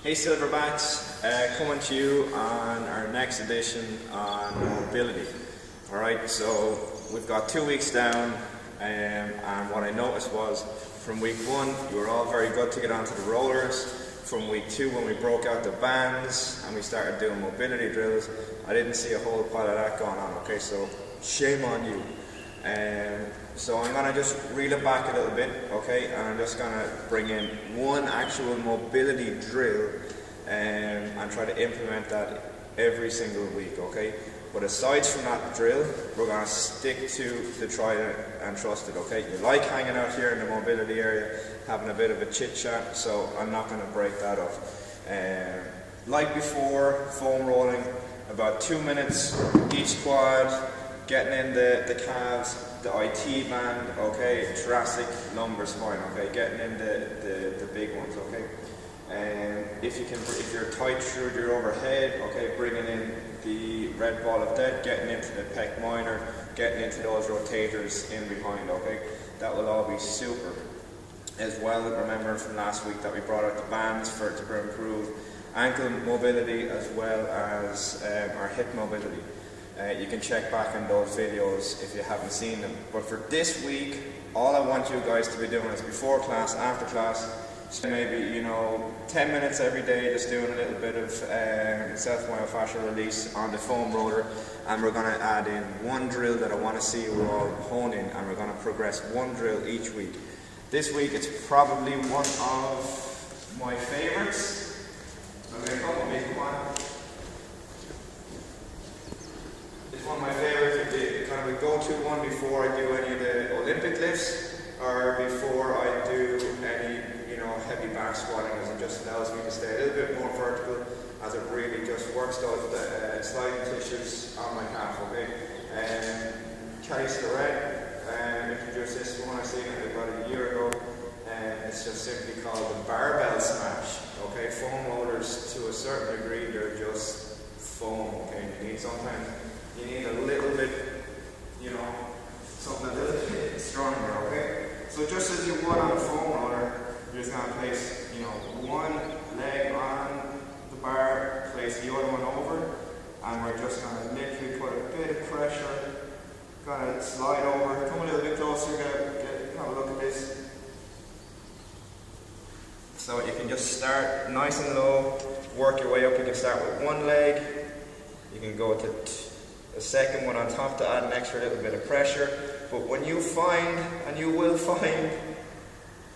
Hey Silverbacks, coming to you on our next edition on mobility. Alright, so we've got 2 weeks down, and what I noticed was from week 1 you were all very good to get onto the rollers. From week 2, when we broke out the bands and we started doing mobility drills, I didn't see a whole pile of that going on. Okay, so shame on you. So I'm going to just reel it back a little bit, okay, and I'm just going to bring in one actual mobility drill and try to implement that every single week, okay. But aside from that drill, we're going to stick to the try and trust it, okay. You like hanging out here in the mobility area, having a bit of a chit chat, so I'm not going to break that up. Like before, foam rolling, about 2 minutes each quad, getting in the calves, the IT band, okay, thoracic, lumbar, spine, okay, getting in the big ones, okay. And if you're tight through your overhead, okay, bringing in the red ball of death, getting into the pec minor, getting into those rotators in behind, okay, that will all be super. As well, remember from last week that we brought out the bands to improve ankle mobility as well as our hip mobility. You can check back on those videos if you haven't seen them. But for this week, all I want you guys to be doing is before class, after class, maybe 10 minutes every day, just doing a little bit of self-myofascial release on the foam roller, and we're going to add in one drill that I want to see you all hone in, and we're going to progress one drill each week. This week it's probably one of my favourites. I'm going to come with me, come on. It's one of my favourites. It's kind of a go-to one before I do any of the Olympic lifts or before I do any heavy back squatting, as it just allows me to stay a little bit more vertical, as it really just works those sliding tissues on my calf, okay? Kelly Starrett introduced this one, I seen it about a year ago, and it's just simply called the barbell smash, okay? Foam rollers, to a certain degree, they're just foam, okay? Sometimes you need a little bit, something a little bit stronger, okay? So just as you would on a foam roller, you're just going to place, one leg on the bar, place the other one over, and we're just going to literally put a bit of pressure, kind of slide over, come a little bit closer, have a look at this. So you can just start nice and low, work your way up. You can start with one leg, you can go to a second one on top to add an extra little bit of pressure. But when you find, and you will find,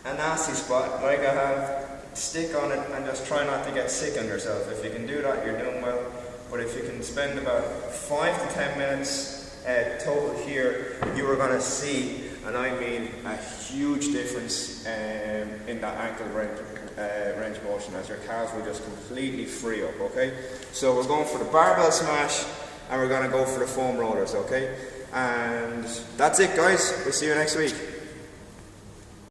a nasty spot like I have, stick on it and just try not to get sick on yourself. If you can do that, you're doing well. But if you can spend about 5 to 10 minutes total here, you are going to see, and I mean a huge difference in that ankle range of motion, as your calves will just completely free up, okay? So we're going for the barbell smash, and we're going to go for the foam rollers, okay? And that's it, guys. We'll see you next week.